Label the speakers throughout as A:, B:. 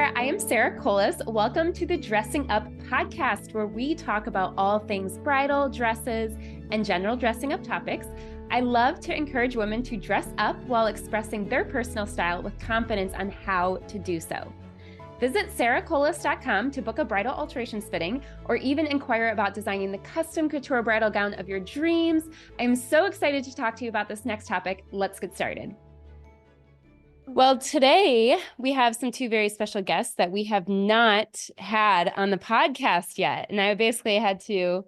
A: there. I am Sarah Kolis. Welcome to the Dressing Up podcast, where we talk about all things bridal, dresses, and general dressing up topics. I love to encourage women to dress up while expressing their personal style with confidence on how to do so. Visit sarahkolis.com to book a bridal alterations fitting or even inquire about designing the custom couture bridal gown of your dreams. I'm so excited to talk to you about this next topic. Let's get started. Well, today we have two very special guests that we have not had on the podcast yet. And I basically had to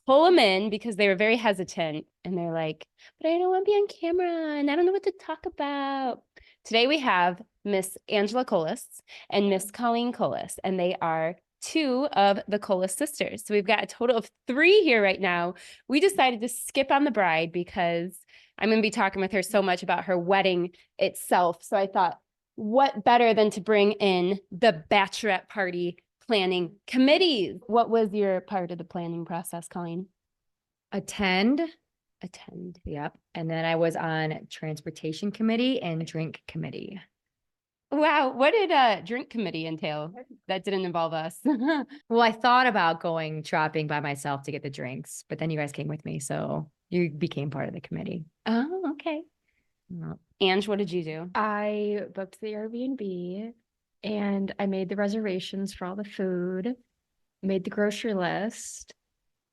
A: pull them in because they were very hesitant. And they're like, but I don't want to be on camera and I don't know what to talk about. Today we have Miss Angela Kolis and Miss Colleen Kolis, and they are two of the Kolis sisters. So we've got a total of three here right now. We decided to skip on the bride because I'm going to be talking with her so much about her wedding itself. So I thought, what better than to bring in the bachelorette party planning committees? What was your part of the planning process, Colleen?
B: Attend. Yep. And then I was on transportation committee and drink committee.
A: Wow. What did drink committee entail? That didn't involve us.
B: Well, I thought about going shopping by myself to get the drinks, but then you guys came with me. So you became part of the committee.
A: Oh, okay. Ange, what did you do?
C: I booked the Airbnb and I made the reservations for all the food, made the grocery list,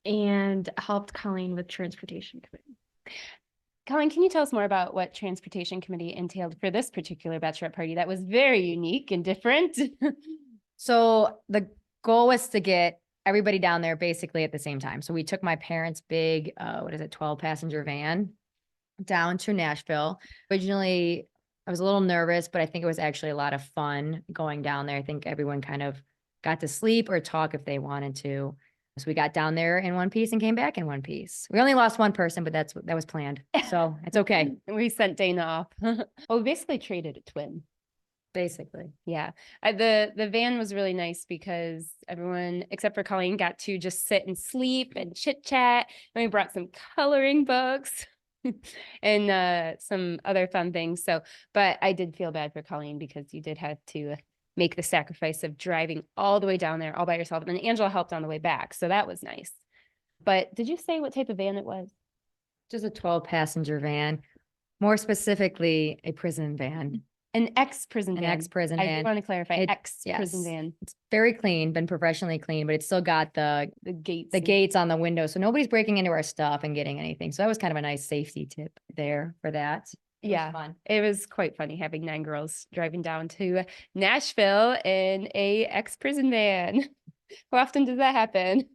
C: and helped Colleen with transportation committee.
A: Colleen, can you tell us more about what transportation committee entailed for this particular bachelorette party that was very unique and different?
B: So the goal was to get everybody down there basically at the same time. So we took my parents' big, 12-passenger van down to Nashville. Originally, I was a little nervous, but I think it was actually a lot of fun going down there. I think everyone kind of got to sleep or talk if they wanted to. So we got down there in one piece and came back in one piece. We only lost one person, but that was planned. So it's okay.
A: We sent Dana off. Well, we basically traded a twin.
B: Basically.
A: Yeah. The van was really nice because everyone, except for Colleen, got to just sit and sleep and chit chat. And we brought some coloring books and some other fun things. So, but I did feel bad for Colleen because you did have to make the sacrifice of driving all the way down there all by yourself. And Angela helped on the way back. So that was nice. But did you say what type of van it was?
B: Just a 12-passenger van, more specifically a prison van.
A: An ex-prison van.
B: An ex-prison van.
A: I want to clarify, ex-prison van.
B: It's very clean, been professionally clean, but it's still got the gates on the window. So nobody's breaking into our stuff and getting anything. So that was kind of a nice safety tip there for that.
A: Yeah, fun. It was quite funny having 9 girls driving down to Nashville in a ex-prison van. How often does that happen?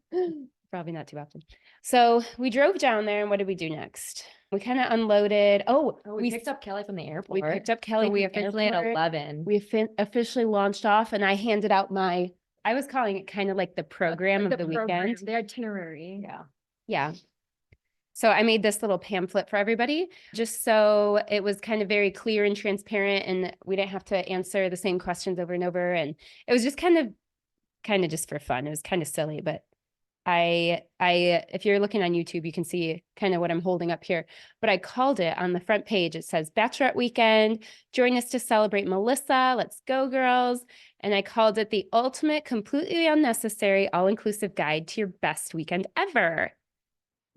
A: Probably not too often. So we drove down there, and what did we do next? We kind of unloaded.
B: We picked up Kelly from the airport.
A: We picked up Kelly.
B: So we officially at 11.
A: We officially launched off, and I handed out I was calling it kind of like the program of the weekend.
C: The itinerary.
A: Yeah. So I made this little pamphlet for everybody, just so it was kind of very clear and transparent, and we didn't have to answer the same questions over and over. And it was just kind of just for fun. It was kind of silly, but if you're looking on YouTube, you can see kind of what I'm holding up here. But I called it on the front page. It says Bachelorette Weekend. Join us to celebrate Melissa. Let's go, girls. And I called it the ultimate, completely unnecessary, all-inclusive guide to your best weekend ever.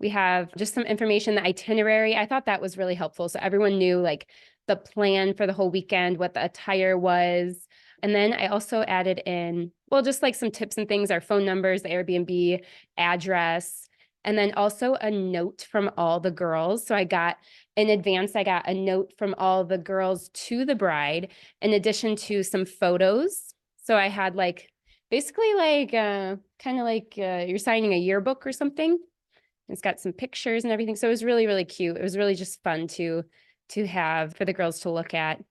A: We have just some information, the itinerary. I thought that was really helpful. So everyone knew like the plan for the whole weekend, what the attire was. And then I also added in, well, just like some tips and things, our phone numbers, the Airbnb address, and then also a note from all the girls. So in advance, I got a note from all the girls to the bride, in addition to some photos. So I had basically kind of like you're signing a yearbook or something. It's got some pictures and everything. So it was really, really cute. It was really just fun to have for the girls to look at.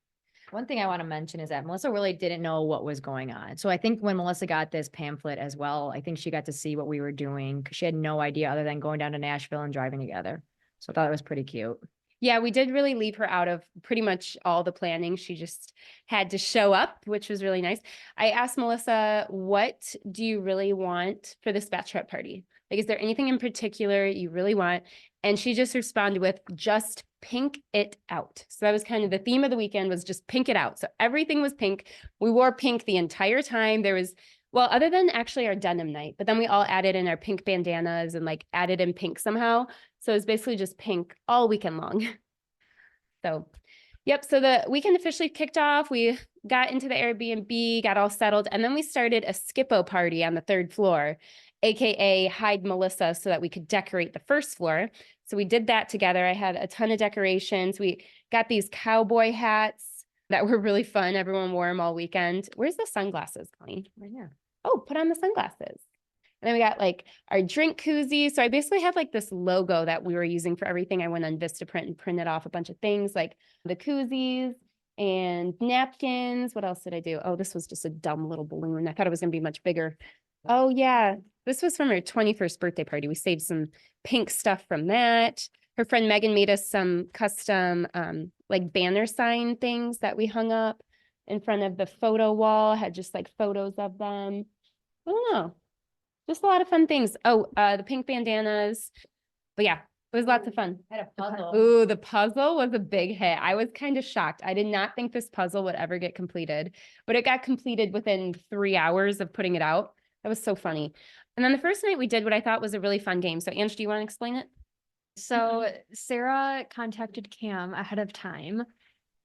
B: One thing I want to mention is that Melissa really didn't know what was going on. So I think when Melissa got this pamphlet as well, I think she got to see what we were doing because she had no idea other than going down to Nashville and driving together. So I thought it was pretty cute.
A: Yeah, we did really leave her out of pretty much all the planning. She just had to show up, which was really nice. I asked Melissa, what do you really want for this bachelorette party? Like, is there anything in particular you really want? And she just responded with, just pink it out. So that was kind of the theme of the weekend, was just pink it out. So everything was pink. We wore pink the entire time. There was, well, other than actually our denim night, but then we all added in our pink bandanas and like added in pink somehow. So it was basically just pink all weekend long. So, yep. So the weekend officially kicked off. We got into the Airbnb, got all settled, and then we started a Skippo party on the 3rd floor, AKA hide Melissa, so that we could decorate the 1st floor. So we did that together. I had a ton of decorations. We got these cowboy hats that were really fun. Everyone wore them all weekend. Where's the sunglasses, Colleen?
B: Right here.
A: Oh, put on the sunglasses. And then we got like our drink koozie. So I basically had like this logo that we were using for everything. I went on Vistaprint and printed off a bunch of things like the koozies and napkins. What else did I do? Oh, this was just a dumb little balloon. I thought it was going to be much bigger. Oh yeah. This was from her 21st birthday party. We saved some pink stuff from that. Her friend Megan made us some custom like banner sign things that we hung up in front of the photo wall, had just like photos of them. I don't know. Just a lot of fun things. Oh, the pink bandanas. But yeah, it was lots of fun.
B: Had a puzzle.
A: Ooh, the puzzle was a big hit. I was kind of shocked. I did not think this puzzle would ever get completed, but it got completed within 3 hours of putting it out. That was so funny. And then the first night we did what I thought was a really fun game. So Ange, do you want to explain it?
C: So Sarah contacted Cam ahead of time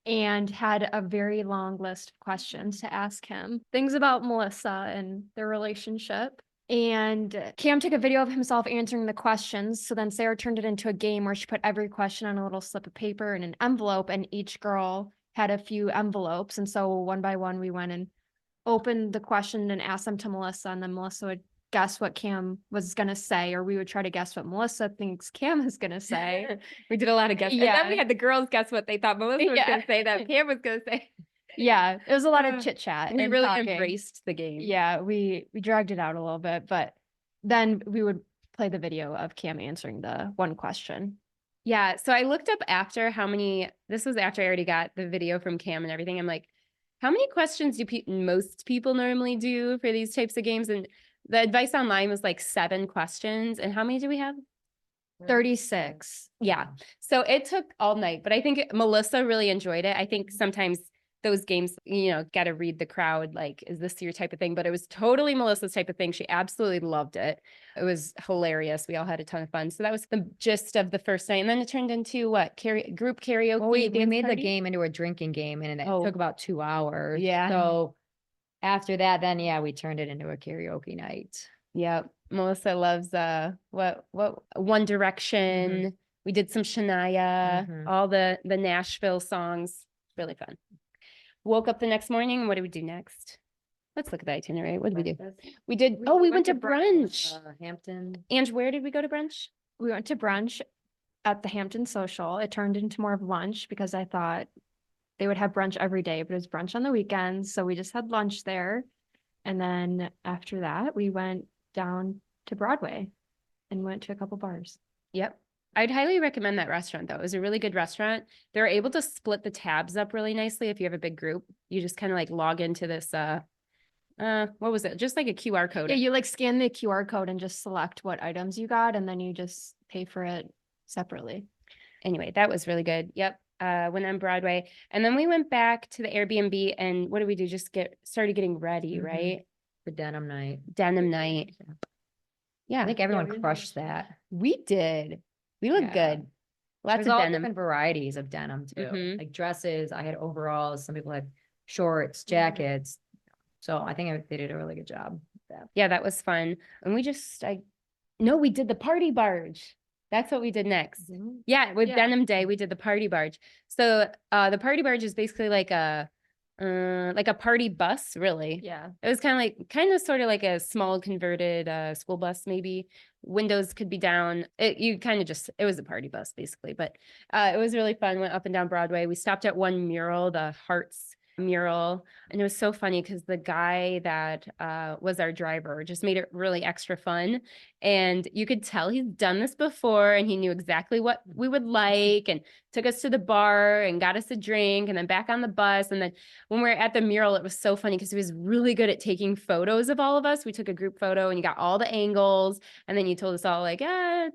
C: and had a very long list of questions to ask him. Things about Melissa and their relationship. And Cam took a video of himself answering the questions. So then Sarah turned it into a game where she put every question on a little slip of paper in an envelope, and each girl had a few envelopes. And so one by one, we went and opened the question and asked them to Melissa, and then Melissa would guess what Cam was going to say, or we would try to guess what Melissa thinks Cam is going to say.
A: We did a lot of guessing.
C: Yeah.
A: And then we had the girls guess what they thought Melissa was going to say, that Cam was going to say.
C: Yeah, it was a lot of chit chat.
A: We
C: and
A: really
C: talking.
A: embraced the game.
C: Yeah, we dragged it out a little bit, but then we would play the video of Cam answering the one question.
A: Yeah. So I looked up after how many, this was after I already got the video from Cam and everything. I'm like, how many questions do most people normally do for these types of games? And the advice online was like 7 questions. And how many do we have?
C: 36.
A: Yeah. So it took all night, but I think Melissa really enjoyed it. I think sometimes those games, you know, got to read the crowd. Like, is this your type of thing? But it was totally Melissa's type of thing. She absolutely loved it. It was hilarious. We all had a ton of fun. So that was the gist of the first night. And then it turned into what? Group karaoke.
B: Well, we
A: dance
B: made the
A: party?
B: game into a drinking game, and it took about 2 hours.
A: Yeah.
B: So after that, then yeah, we turned it into a karaoke night.
A: Yep. Melissa loves what One Direction. We did some Shania, all the Nashville songs. Really fun. Woke up the next morning. What did we do next? Let's look at the itinerary. What did we do? We did, we went to brunch.
B: Hampton.
A: Ange, where did we go to brunch?
C: We went to brunch at the Hampton Social. It turned into more of lunch because I thought they would have brunch every day, but it was brunch on the weekends. So we just had lunch there. And then after that, we went down to Broadway and went to a couple bars.
A: Yep. I'd highly recommend that restaurant, though. It was a really good restaurant. They're able to split the tabs up really nicely if you have a big group. You just kind of like log into this, what was it? Just like a QR code.
C: Yeah, you like scan the QR code and just select what items you got, and then you just pay for it separately.
A: Anyway, that was really good. Yep. Went on Broadway. And then we went back to the Airbnb, and what did we do? Just started getting ready, right?
B: The denim night.
A: Denim night. Yeah.
B: I think everyone crushed that.
A: We did. We look good. Lots
B: There's
A: of
B: all
A: denim.
B: different varieties of denim too. Like dresses. I had overalls. Some people had shorts, jackets. So I think they did a really good job with that.
A: Yeah, that was fun. And we we did the party barge. That's what we did next. Yeah, with Denim Day, we did the party barge. So the party barge is basically like a party bus, really.
C: Yeah.
A: It was kind of sort of like a small converted school bus, maybe. Windows could be down. It was a party bus, basically. But it was really fun. Went up and down Broadway. We stopped at one mural, the Hearts mural. And it was so funny because the guy that was our driver just made it really extra fun. And you could tell he's done this before and he knew exactly what we would like and took us to the bar and got us a drink and then back on the bus. And then when we were at the mural, it was so funny because he was really good at taking photos of all of us. We took a group photo and you got all the angles. And then you told us all like,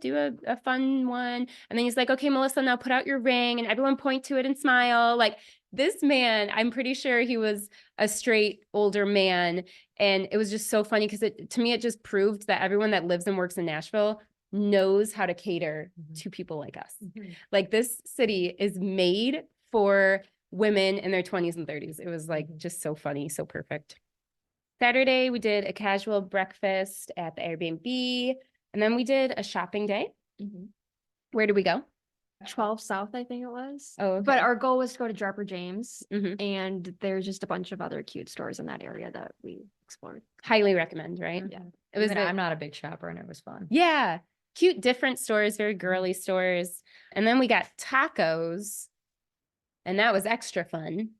A: do a fun one. And then he's like, okay, Melissa, now put out your ring and everyone point to it and smile. Like this man, I'm pretty sure he was a straight older man. And it was just so funny because to me, it just proved that everyone that lives and works in Nashville knows how to cater to people like us. Like this city is made for women in their 20s and 30s. It was like just so funny, so perfect. Saturday, we did a casual breakfast at the Airbnb, and then we did a shopping day. Where did we go?
C: 12 South, I think it was.
A: Oh, okay.
C: But our goal was to go to Draper James,
A: Mhm.
C: and there's just a bunch of other cute stores in that area that we explored.
A: Highly recommend, right?
C: Yeah.
A: It was.
B: I'm not a big shopper and it was fun.
A: Yeah, cute, different stores, very girly stores. And then we got tacos, and that was extra fun.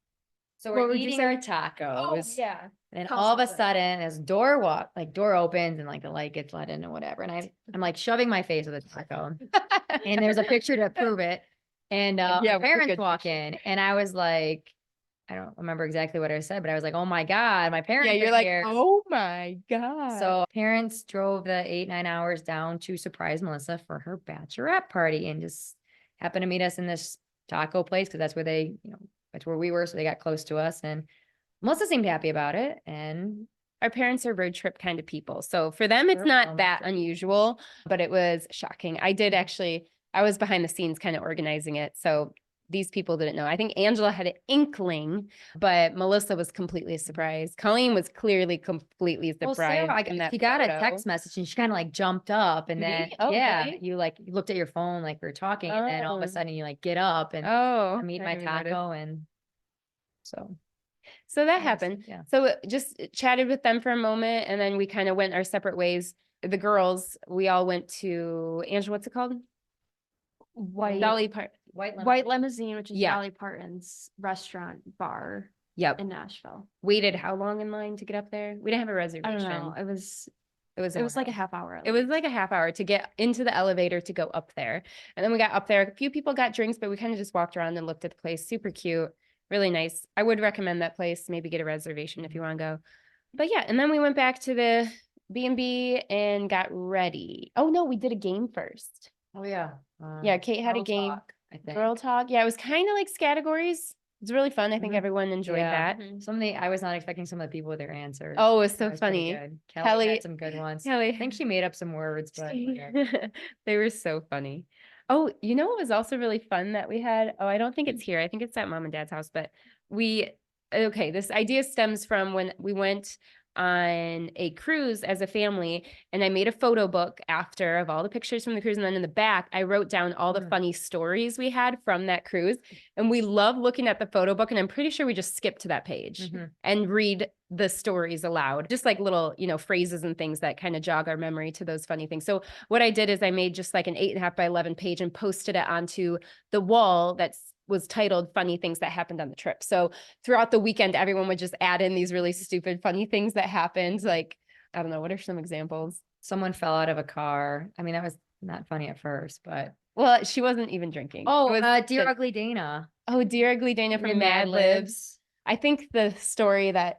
B: So
C: What
B: we're
C: would you
B: eating our
C: say?
B: tacos.
C: yeah.
B: And
C: Tell
B: all of a
C: us about
B: sudden, this door opens and like the light gets let in or whatever. And I'm like shoving my face with a taco. And there's a picture to prove it. And
A: Yeah,
B: my
A: we're
B: parents
A: good
B: walk in and I was like, I don't remember exactly what I said, but I was like, oh my God, my parents
A: Yeah, you're
B: are
A: like,
B: here.
A: oh my God.
B: So parents drove the 8-9 hours down to surprise Melissa for her bachelorette party and just happened to meet us in this taco place because that's where that's where we were. So they got close to us and Melissa seemed happy about it. And
A: our parents are road trip kind of people. So for them, it's
B: Sure.
A: not that unusual, but it was shocking. I was behind the scenes kind of organizing it. So these people didn't know. I think Angela had an inkling, but Melissa was completely surprised. Colleen was clearly completely
B: well,
A: surprised.
B: Sarah,
A: in that
B: she got a
A: photo.
B: text message and she kind of like jumped up and then,
A: Really? Oh,
B: yeah,
A: really?
B: you looked at your phone like we were talking and then all of a
A: Oh.
B: sudden you like get up and
A: Oh,
B: I meet
A: I
B: my
A: didn't even notice.
B: taco and so.
A: So that
B: Yes,
A: happened.
B: yeah.
A: So just chatted with them for a moment and then we kind of went our separate ways. The girls, we all went to Angela, what's it called? Dolly Park.
C: White Limousine, which is
A: Yeah.
C: Dolly Parton's restaurant bar
A: Yep.
C: in Nashville.
A: Waited how long in line to get up there? We didn't have a
C: I
A: reservation.
C: don't know. It was
A: It was
C: like a
A: while.
C: half hour. at
A: It was
C: least.
A: like a half hour to get into the elevator to go up there. And then we got up there. A few people got drinks, but we kind of just walked around and looked at the place. Super cute. Really nice. I would recommend that place. Maybe get a reservation if you want to go. But yeah, and then we went back to the B&B and got ready. Oh no, we did a game first.
B: Oh yeah.
A: Yeah, Kate had a
B: Girl
A: game.
B: Talk, I think.
A: Girl Talk. Yeah, it was kind of like categories. It was really fun. I think
B: Mhm.
A: everyone enjoyed
B: Yeah.
A: that.
B: I was not expecting some of the people with their answers.
A: Oh, it was so
B: That was pretty
A: funny.
B: good.
A: Kelly-
B: Kelly had some good ones.
A: Kelly.
B: I think she made up some words, but whatever.
A: They were so funny. Oh, you know what was also really fun that we had? Oh, I don't think it's here. I think it's at mom and dad's house, but this idea stems from when we went on a cruise as a family and I made a photo book after of all the pictures from the cruise. And then in the back, I wrote down all the funny stories we had from that cruise. And we love looking at the photo book. And I'm pretty sure we just skipped to that page and read the stories aloud, just like little, phrases and things that kind of jog our memory to those funny things. So what I did is I made just like an 8.5 by 11 page and posted it onto the wall that was titled Funny Things That Happened on the Trip. So throughout the weekend, everyone would just add in these really stupid, funny things that happened. Like, I don't know, what are some examples?
B: Someone fell out of a car. I mean, that was not funny at first, but
A: Well, she wasn't even drinking.
B: oh,
A: It was
B: Dear
A: the-
B: Ugly Dana.
A: Oh, Dear Ugly Dana from Mad Libs. I think the story that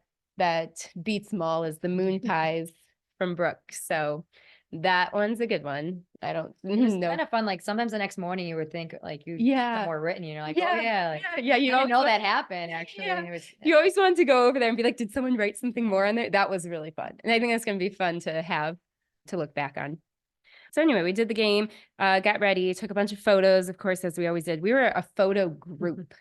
A: beats them all is the moon pies from Brooke. So that one's a good one. I don't
B: It was
A: know.
B: kind of fun. Like sometimes the next morning you would think like you
A: Yeah.
B: more written. You're like,
A: Yeah.
B: oh yeah, like,
A: Yeah,
B: I
A: you
B: didn't know
A: always
B: that happened actually.
A: Yeah.
B: And it was
A: You always want to go over there and be like, did someone write something more on there? That was really fun. And I think that's going to be fun to have to look back on. So anyway, we did the game, got ready, took a bunch of photos, of course, as we always did. We were a photo group.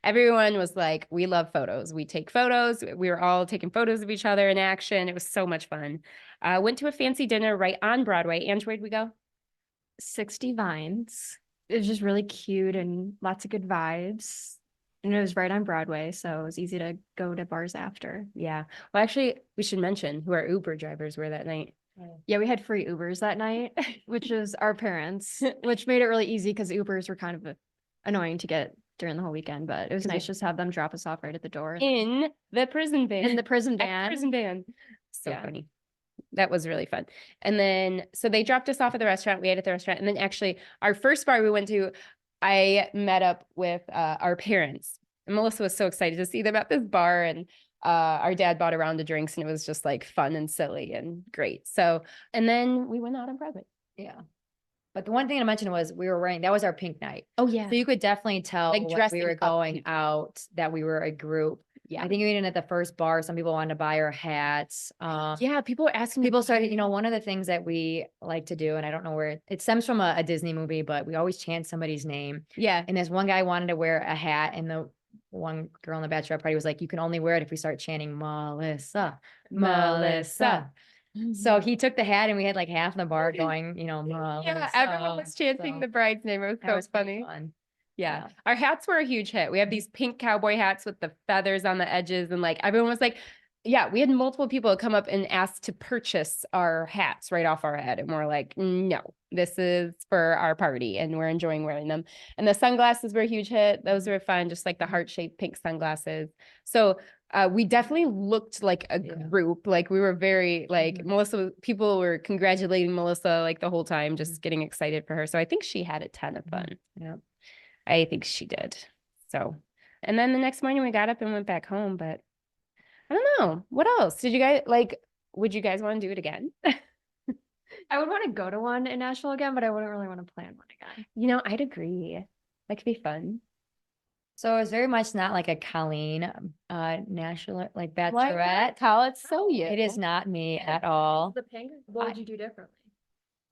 A: Everyone was like, we love photos. We take photos. We were all taking photos of each other in action. It was so much fun. Went to a fancy dinner right on Broadway. Ange, where'd we go?
C: 60 Vines. It was just really cute and lots of good vibes. And it was right on Broadway, so it was easy to go to bars after.
A: Yeah. Well, actually, we should mention who our Uber drivers were that night.
C: Yeah, we had free Ubers that night, which is our parents, which made it really easy because Ubers were kind of annoying to get during the whole weekend, but it was nice just to have them drop us off right at the door.
A: In the prison van.
C: In the prison
A: At
C: van.
A: Prison van. So
C: Yeah.
A: funny. that was really fun. And then, so they dropped us off at the restaurant. We ate at the restaurant. And then actually our first bar we went to, I met up with our parents. And Melissa was so excited to see them at this bar. And our dad bought a round of drinks and it was just like fun and silly and great. So, and then we went out on Broadway.
B: Yeah. But the one thing I mentioned was we were wearing, that was our pink night.
A: Oh yeah.
B: So you could definitely tell
A: Like
B: when we
A: dressing
B: were
A: up
B: going
A: people.
B: out that we were a group.
A: Yeah.
B: I think even at the first bar, some people wanted to buy our hats.
A: Yeah. People were asking me.
B: People started, you know, one of the things that we like to do, and I don't know where it stems from a Disney movie, but we always chant somebody's name.
A: Yeah.
B: And this one guy wanted to wear a hat, and the one girl in the bachelorette party was like, you can only wear it if we start chanting Melissa, Melissa. So he took the hat and we had like half the bar going, you know,
A: Yeah, everyone was chanting the bride's name. It was
B: that
A: so
B: was pretty
A: funny.
B: fun.
A: Yeah. Our hats were a huge hit. We have these pink cowboy hats with the feathers on the edges. And like everyone was like, yeah, we had multiple people come up and ask to purchase our hats right off our head. And we're like, no, this is for our party and we're enjoying wearing them. And the sunglasses were a huge hit. Those were fun, just like the heart-shaped pink sunglasses. So we definitely looked like a group. Like we were very like Melissa, people were congratulating Melissa like the whole time, just getting excited for her. So I think she had a ton of fun.
B: Yeah.
A: I think she did. So, and then the next morning we got up and went back home, but I don't know. What else? Did you guys like, would you guys want to do it again?
C: I would want to go to one in Nashville again, but I wouldn't really want to plan one again.
A: You know, I'd agree. That could be fun.
B: So it's very much not like a Colleen, national, like bachelorette.
A: Call it so you.
B: It is not me at all.
C: The pink, what would you do differently?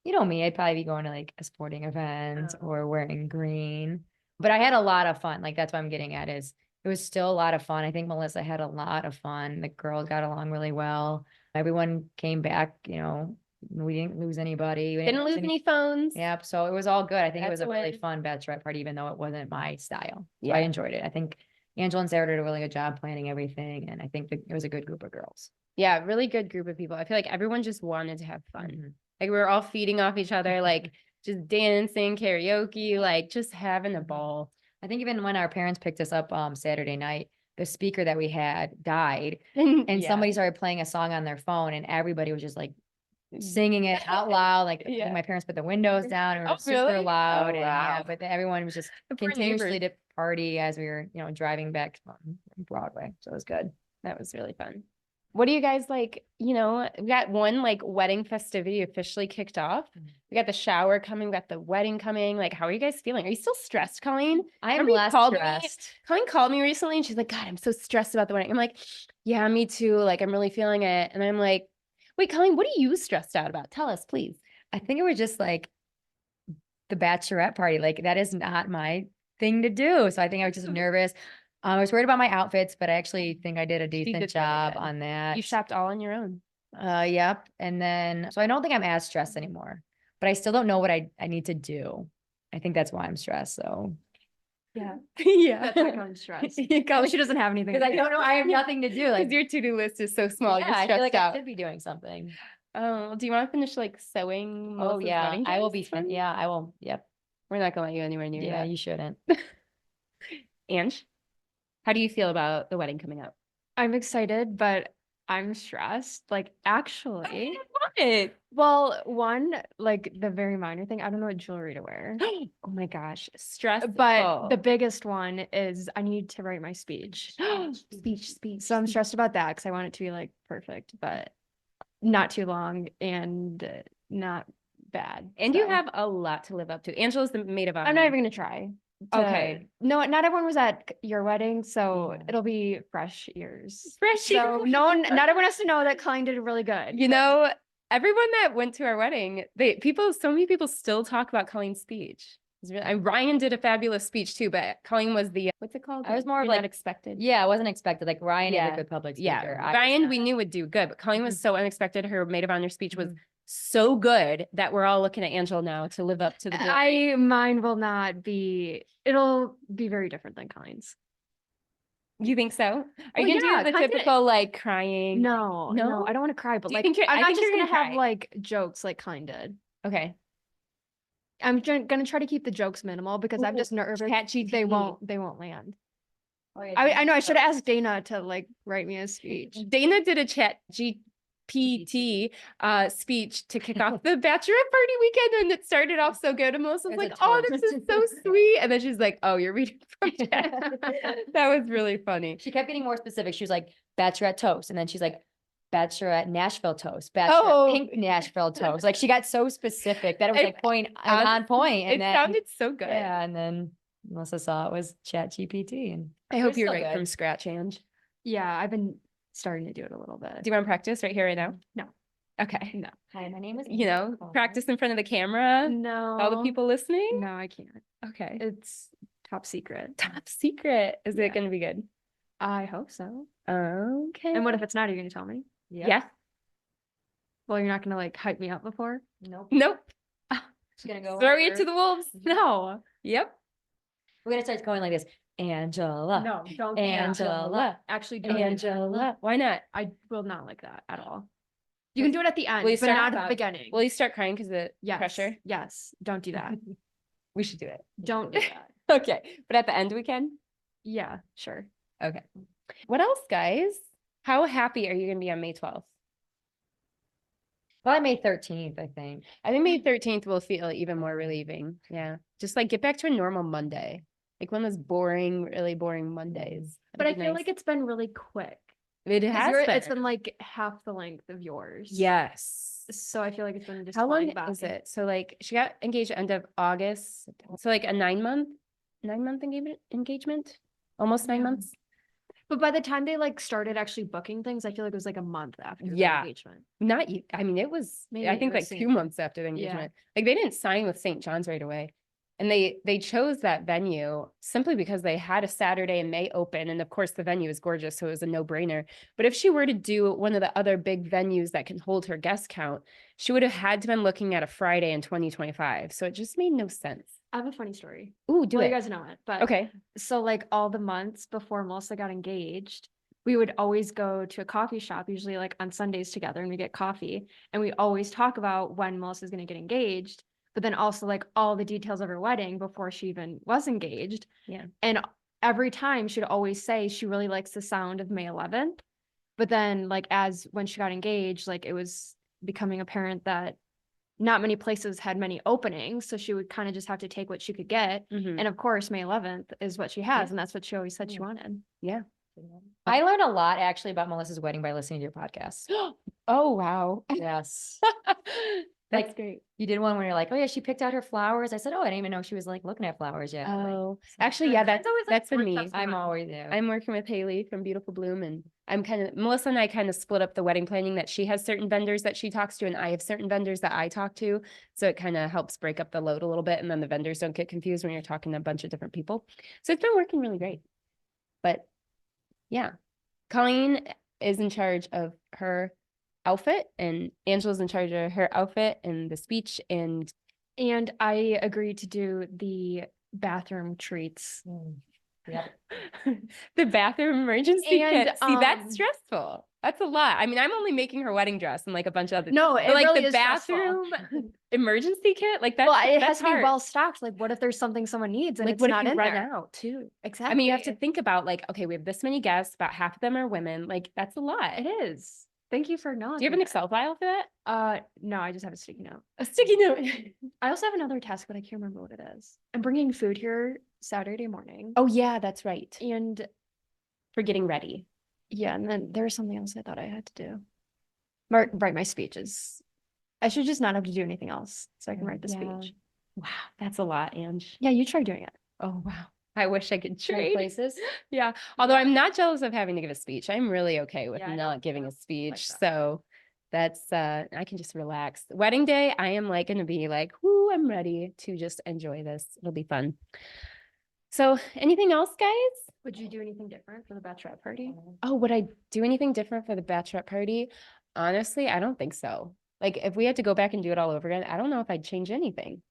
B: You know me, I'd probably be going to like a sporting event or wearing green. But I had a lot of fun. Like that's what I'm getting at is it was still a lot of fun. I think Melissa had a lot of fun. The girls got along really well. Everyone came back, you know, we didn't lose anybody. We
A: Didn't lose any phones.
B: Yep. So it was all good. I think it
A: That's
B: was a
A: a
B: really
A: win.
B: fun bachelorette party, even though it wasn't my style. So
A: Yeah.
B: I enjoyed it. I think Angela and Sarah did a really good job planning everything. And I think it was a good group of girls.
A: Yeah, really good group of people. I feel like everyone just wanted to have fun.
B: Mhm.
A: Like we were all feeding off each other, like just dancing, karaoke, like just having a ball.
B: I think even when our parents picked us up Saturday night, the speaker that we had died
A: And
B: and somebody started playing a song on their phone and everybody was just like singing it out loud. Like I think
A: Yeah.
B: my parents put the windows down and it
A: Oh,
B: was super
A: really?
B: loud.
A: Oh,
B: And yeah,
A: wow.
B: but everyone was just
A: The poor
B: continuously
A: neighbors.
B: to party as we were, you know, driving back from Broadway. So it was good.
A: That was really fun. What do you guys like? You know, we got one like wedding festivity officially kicked off. We got the shower coming, we got the wedding coming. Like, how are you guys feeling? Are you still stressed, Colleen?
B: I am
A: Remember you
B: less
A: called me?
B: stressed.
A: Colleen called me recently and she's like, God, I'm so stressed about the wedding. I'm like, yeah, me too. Like, I'm really feeling it. And I'm like, wait, Colleen, what are you stressed out about? Tell us, please.
B: I think it was just like the bachelorette party. Like that is not my thing to do. So I think I was just nervous. I was worried about my outfits, but I actually think I did a
A: did
B: decent
A: really
B: job
A: good.
B: on that.
A: You shopped all on your own.
B: Yep. And then, so I don't think I'm as stressed anymore, but I still don't know what I need to do. I think that's why I'm stressed. So
C: Yeah.
A: Yeah.
C: That's why I'm stressed.
A: Because
C: She doesn't have anything.
B: because
C: to
B: I
C: do.
B: don't know, I have nothing to do. Like,
A: your to-do list is so small.
B: yeah,
A: You're
B: I feel
A: stressed
B: like I
A: out.
B: should be doing something.
A: Oh, do you want to finish like sewing?
B: Oh
A: Melissa's
B: yeah,
A: wedding
B: I will
A: dress
B: be.
A: then?
B: Yeah, I will. Yep.
A: We're not gonna let you anywhere near
B: Yeah,
A: that.
B: you shouldn't.
A: Ange, how do you feel about the wedding coming up?
C: I'm excited, but I'm stressed. Like actually,
A: What?
C: well, one, like the very minor thing, I don't know what jewelry to wear.
A: Oh my gosh, stressful.
C: But the biggest one is I need to write my speech.
A: speech.
C: So I'm stressed about that because I want it to be like perfect, but not too long and not bad.
A: And you
C: So
A: have a lot to live up to. Angela's the maid of honor.
C: I'm not even gonna try.
A: Okay.
C: No, not everyone was at your wedding, so
B: Yeah.
C: it'll be fresh ears.
A: Fresh
C: So
A: ears.
C: no one, not everyone has to know that Colleen did really good.
A: You know, everyone that went to our wedding, so many people still talk about Colleen's speech. It's really, and Ryan did a fabulous speech too, but Colleen was the, what's it called?
B: I was more of
A: You're not
B: like-
A: expected.
B: Yeah, I wasn't expected. Like Ryan is
A: Yeah.
B: a good public speaker.
A: Yeah,
B: I was
A: Ryan,
B: not.
A: we knew would do good, but Colleen was so unexpected. Her maid of honor speech was
B: Mhm.
A: so good that we're all looking at Angela now to live up to the glory.
C: Mine will not be, it'll be very different than Colleen's.
A: You think so? Are
C: Well,
A: you gonna
C: yeah,
A: do the
C: kinda.
A: typical like crying?
C: No,
A: No?
C: I don't want to cry, but
A: Do you
C: like,
A: think you're-
C: I'm
A: I
C: not
A: think
C: just
A: you're
C: gonna
A: gonna
C: have
A: cry.
C: like jokes like Colleen did.
A: Okay.
C: I'm gonna try to keep the jokes minimal because I'm
A: Ooh,
C: just nervous
A: ChatGPT.
C: they won't land.
B: Oh, yeah,
C: I know I should have asked Dana to like write me a speech.
A: Dana did a chat GPT speech to kick off the bachelorette party weekend, and it started off so good. And Melissa was
B: As a
A: like, "Oh, this
B: toast.
A: is so sweet," and then she's like, "Oh, you're reading from chat." That was really funny.
B: She kept getting more specific. She was like, Bachelorette toast. And then she's like, Bachelorette Nashville toast, Bachelorette
A: Oh.
B: pink Nashville toast. Like she got so specific that it was
A: And
B: like point
A: honestly,
B: on point. And
A: It
B: then,
A: sounded so good.
B: yeah. And then Melissa saw it was Chat GPT. And
A: I
B: it
A: hope
B: was
A: you're
B: still
A: right from
B: good.
A: scratch, Ange.
C: Yeah, I've been starting to do it a little bit.
A: Do you want to practice right here, right now?
C: No.
A: Okay.
C: No.
B: Hi, my name is.
A: You know,
B: Kolis.
A: practice in front of the camera.
C: No.
A: All the people listening.
C: No, I can't.
A: Okay.
C: It's top secret.
A: Top secret. Is
C: Yeah.
A: it going to be good?
C: I hope so.
A: Okay.
C: And what if it's not? Are you going to tell me?
B: Yep.
A: Yeah.
C: Well, you're not going to like hype me up before?
B: Nope.
A: Nope.
B: She's gonna go.
A: Throw you
B: over.
A: to the wolves.
C: No.
A: Yep.
B: We're gonna start going like this. Angela.
C: No, don't.
B: Angela.
C: Actually, do it.
A: Angela. Why not?
C: I will not like that at all. You can do it at the end,
A: Will you
C: but
A: start
C: not
A: with
C: at the
A: that?
C: beginning.
A: Will you start crying because of the
C: Yes.
A: pressure?
C: Yes. Don't do that.
A: We should do it.
C: Don't do that.
A: Okay. But at the end we can?
C: Yeah, sure.
A: Okay. What else, guys? How happy are you going to be on May 12th?
B: Probably May 13th, I think.
A: I think May 13th will feel even more relieving. Yeah. Just like get back to a normal Monday. Like one of those boring, really boring Mondays.
C: But I
A: That'd be
C: feel
A: nice.
C: like it's been really quick.
A: It
C: 'Cause
A: has
C: It's
A: been.
C: been like half the length of yours.
A: Yes.
C: So I feel like it's been just
A: How long
C: flying by.
A: is it? So like she got engaged end of August. So like a 9-month engagement? Almost 9
C: Yeah.
A: months.
C: But by the time they like started actually booking things, I feel like it was like a month after the
A: Yeah.
C: engagement.
A: Not you. I mean, it was,
C: Maybe
A: I
C: it
A: think like
C: was
A: 2
C: St.
A: months after the engagement. Like they didn't sign with St. John's right away. And they chose that venue simply because they had a Saturday in May open. And of course the venue is gorgeous. So it was a no brainer. But if she were to do one of the other big venues that can hold her guest count, she would have had to been looking at a Friday in 2025. So it just made no sense.
C: I have a funny story.
A: Ooh, do
C: Well,
A: it.
C: you guys know it, but
A: Okay.
C: so like all the months before Melissa got engaged, we would always go to a coffee shop, usually like on Sundays together, and we get coffee. And we always talk about when Melissa's going to get engaged, but then also like all the details of her wedding before she even was engaged.
A: Yeah.
C: And every time she'd always say she really likes the sound of May 11th. But then like as when she got engaged, like it was becoming apparent that not many places had many openings. So she would kind of just have to take what she could get.
A: Mhm.
C: And of course, May 11th is what she has.
A: Yeah.
C: And that's what she always said she wanted.
A: Yeah.
B: I learned a lot actually about Melissa's wedding by listening to your podcast.
A: Oh, wow.
B: Yes.
A: That's
B: Like,
A: great.
B: You did one where you're like, oh yeah, she picked out her flowers. I said, oh, I didn't even know she was like looking at flowers yet. Like,
A: Oh, actually, yeah, that's
C: always, like,
A: that's been me.
C: workshops
B: I'm always there.
A: I'm working with Haley from Beautiful Bloom, and I'm kind of Melissa and I kind of split up the wedding planning that she has certain vendors that she talks to, and I have certain vendors that I talk to. So it kind of helps break up the load a little bit, and then the vendors don't get confused when you're talking to a bunch of different people. So it's been working really great. But yeah, Colleen is in charge of her outfit, and Angela's in charge of her outfit and the speech, and
C: And I agreed to do the bathroom treats.
B: Yep.
A: the bathroom emergency
C: And,
A: kit. See, that's
C: um,
A: stressful. That's a lot. I mean, I'm only making her wedding dress and like a bunch of other.
C: No,
A: But
C: it
A: like
C: really
A: the
C: is stressful.
A: bathroom emergency kit, like that's
C: Well, it has
A: that's
C: to be
A: hard.
C: well stocked. Like, what if there's something someone needs and
A: Like,
C: it's
A: what
C: not
A: if you
C: in
A: run
C: there?
A: out too?
C: Exactly.
A: I mean, you have to think about like, okay, we have this many guests, about half of them are women. Like, that's a lot.
C: It is. Thank you for knowing.
A: Do you have an Excel file for that?
C: No, I just have a sticky note.
A: A sticky note.
C: I also have another task, but I can't remember what it is. I'm bringing food here Saturday morning.
A: Oh yeah, that's right.
C: And
A: For getting ready.
C: yeah, and then there's something else I thought I had to do. Write my speeches. I should just not have to do anything else so I can write the
A: Yeah.
C: speech.
A: Wow, that's a lot, Ange.
C: Yeah, you try doing it.
A: Oh wow. I wish I could
B: Trade
A: trade.
B: places.
A: Yeah. Although I'm not jealous of having to give a speech. I'm really okay with
C: Yeah, I
A: not
C: don't
A: giving a
C: feel
A: speech.
C: that.
A: So that's I can just relax. Wedding day, I am like gonna be like, whoo, I'm ready to just enjoy this. It'll be fun. So anything else, guys?
C: Would you do anything different for the bachelorette party?
A: Oh, would I do anything different for the bachelorette party? Honestly, I don't think so. Like if we had to go back and do it all over again, I don't know if I'd change anything.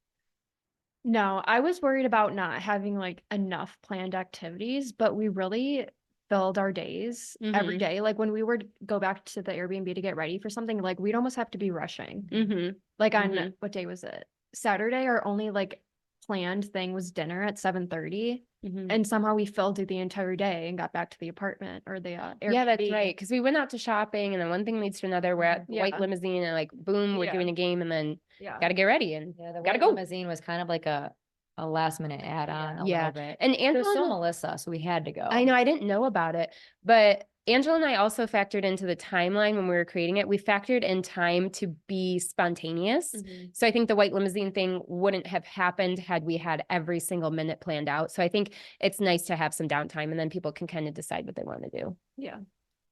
C: No, I was worried about not having like enough planned activities, but we really filled our days every
A: Mhm.
C: day. Like when we were to go back to the Airbnb to get ready for something, like we'd almost have to be rushing.
A: Mm-hmm.
C: Like on
A: Mhm.
C: what day was it? Saturday, our only like planned thing was dinner at 7:30,
A: Mhm.
C: and somehow we filled through the entire day and got back to the apartment or the
A: Yeah, that's
C: Airbnb.
A: right. Because we went out to shopping, and then one thing leads to another. We're at the white
C: Yeah.
A: limousine, and like, boom, we're
C: Yeah.
A: doing a game, and then
C: Yeah.
A: got to get ready and
B: Yeah, the
A: gotta
B: white
A: go.
B: limousine was kind of like a last minute add-on a
A: Yeah.
B: little bit.
A: And
B: It was
A: Angela,
B: still
A: and-
B: Melissa, so we had to go.
A: I know I didn't know about it, but Angela and I also factored into the timeline when we were creating it. We factored in time to be spontaneous.
C: Mhm.
A: So I think the white limousine thing wouldn't have happened had we had every single minute planned out. So I think it's nice to have some downtime, and then people can kind of decide what they want to do,
C: Yeah.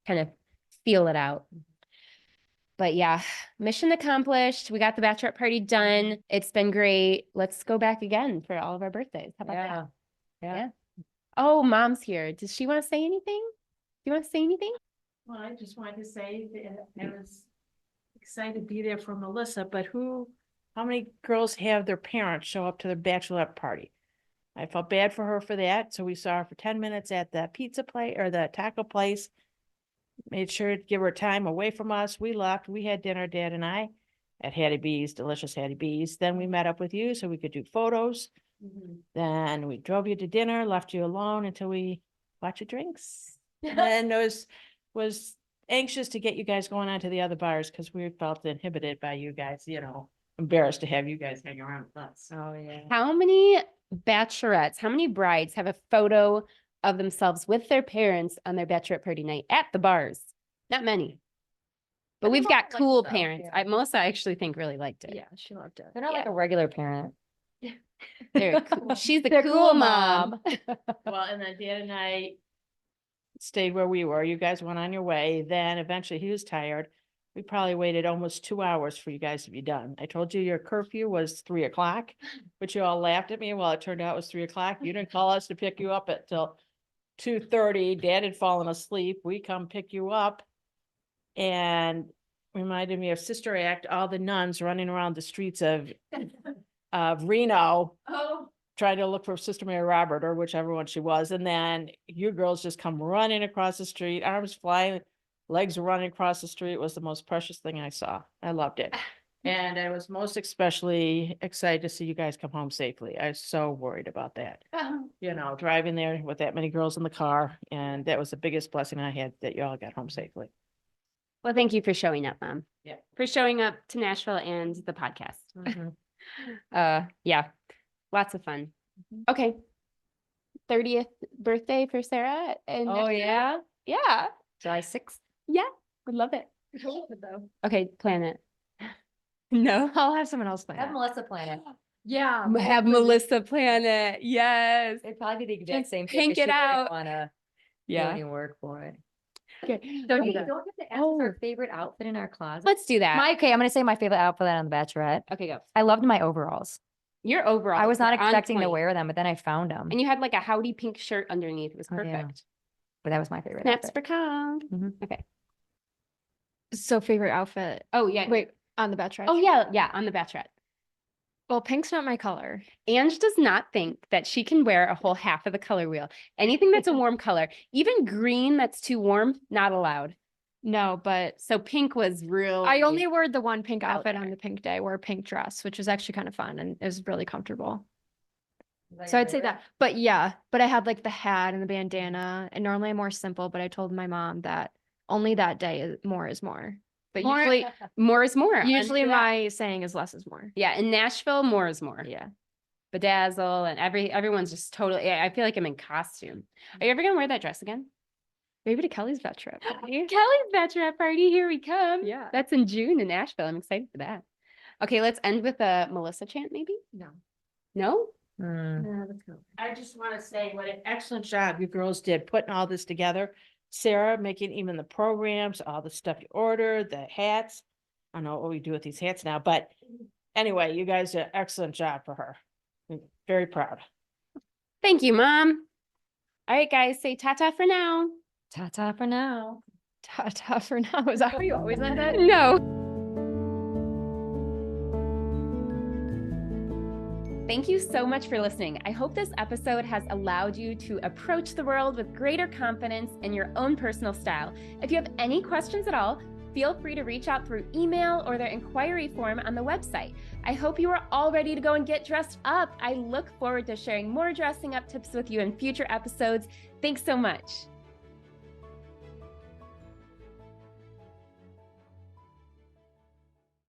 A: kind of feel it out. But yeah, mission accomplished. We got the bachelorette party done. It's been great. Let's go back again for all of our birthdays. How about that?
B: Yeah.
A: Oh, Mom's here. Does she want to say anything? Do you want to say anything?
D: Well, I just wanted to say that I was excited to be there for Melissa, but how many girls have their parents show up to their bachelorette party? I felt bad for her for that, so we saw her for 10 minutes at the pizza place or the taco place. Made sure to give her time away from us. We left, we had dinner, Dad and I, at Hattie B's, delicious Hattie B's. Then we met up with you so we could do photos. Then we drove you to dinner, left you alone until we bought you drinks. And was anxious to get you guys going on to the other bars because we felt inhibited by you guys, embarrassed to have you guys hang around with us.
B: Oh, yeah.
A: How many bachelorettes, how many brides have a photo of themselves with their parents on their bachelorette party night at the bars? Not many. But
C: I
A: we've
C: think
A: got
C: Melissa
A: cool
C: liked stuff,
A: parents.
C: yeah.
A: Melissa, I actually think really liked it.
C: Yeah, she loved it.
B: They're not like
A: Yeah.
B: a regular parent.
A: They're cool. She's the
B: They're
A: cool mom.
D: Well, and then Dad and I stayed where we were. You guys went on your way. Then eventually he was tired. We probably waited almost 2 hours for you guys to be done. I told you your curfew was 3 o'clock, but you all laughed at me. Well, it turned out it was 3 o'clock. You didn't call us to pick you up till 2:30. Dad had fallen asleep. We come pick you up and reminded me of Sister Act, all the nuns running around the streets of Reno.
A: Oh.
D: Trying to look for Sister Mary Robert or whichever one she was. And then you girls just come running across the street, arms flying, legs running across the street. It was the most precious thing I saw. I loved it. And I was most especially excited to see you guys come home safely. I was so worried about that. Driving there with that many girls in the car. And that was the biggest blessing I had, that you all got home safely.
A: Well, thank you for showing up, Mom.
D: Yeah.
A: For showing up to Nashville and the podcast.
B: Mhm.
A: Yeah, lots of fun. Okay. 30th birthday for Sarah. And
B: Oh, yeah?
A: yeah,
B: July 6th.
A: would love it.
C: though.
A: Okay, plan it. No.
C: I'll have someone else plan
B: Have
C: it.
B: Melissa plan it.
C: Yeah.
A: Have Melissa plan it. Yes.
B: It'd probably be the exact
A: Just
B: same
A: pink
B: thing.
A: it out.
B: Wanna do
A: Yeah.
B: any work for it.
A: Okay.
C: Don't
B: Wait,
C: do that.
B: don't we have to ask us our favorite outfit in our closet.
A: Let's do that.
B: Okay, I'm gonna say my favorite outfit on The Bachelorette.
A: Okay, go.
B: I loved my overalls.
A: Your overall.
B: I was not expecting to wear them, but then I found them.
A: And you had like a howdy pink shirt underneath. It was
B: Oh, yeah.
A: perfect.
B: But that was my favorite
A: Snaps
B: outfit.
A: for Kong.
B: Mhm.
A: Okay.
C: So favorite outfit.
A: Oh, yeah.
C: Wait, on the Bachelorette.
A: Oh, yeah. Yeah. On the Bachelorette.
C: Well, pink's not my color.
A: Ange does not think that she can wear a whole half of the color wheel. Anything that's a warm color, even green that's too warm, not allowed.
C: No, but
A: So pink was real.
C: I only wore the one pink
A: out
C: outfit
A: there.
C: on the pink day, wore a pink dress, which was actually kind of fun and it was really comfortable.
B: Is that
C: So
B: your
C: I'd say
B: favorite?
C: that. But yeah, but I had like the hat and the bandana, and normally I'm more simple, but I told my mom that only that day more is more. But
A: More-
C: usually
A: More is more.
C: usually
A: Onto that.
C: my saying is less is more.
A: Yeah, in Nashville, more is more.
C: Yeah.
A: Bedazzle and everyone's just totally. I feel like I'm in costume. Are you ever gonna wear that dress again?
C: Maybe to Kelly's Bachelorette party.
A: Kelly's bachelorette party. Here we come.
C: Yeah.
A: That's in June in Nashville. I'm excited for that. Okay, let's end with a Melissa chant, maybe.
C: No.
A: No.
B: Hmm.
C: Let's go.
D: I just want to say what an excellent job you girls did putting all this together. Sarah making even the programs, all the stuff you ordered, the hats. I don't know what we do with these hats now, but anyway, you guys did an excellent job for her. I'm very proud.
A: Thank you, Mom. All right, guys, say ta-ta for now.
B: Ta-ta for now.
C: Ta-ta for now. Is that how you always end it?
A: No. Thank you so much for listening. I hope this episode has allowed you to approach the world with greater confidence in your own personal style. If you have any questions at all, feel free to reach out through email or the inquiry form on the website. I hope you are all ready to go and get dressed up. I look forward to sharing more dressing up tips with you in future episodes. Thanks so much.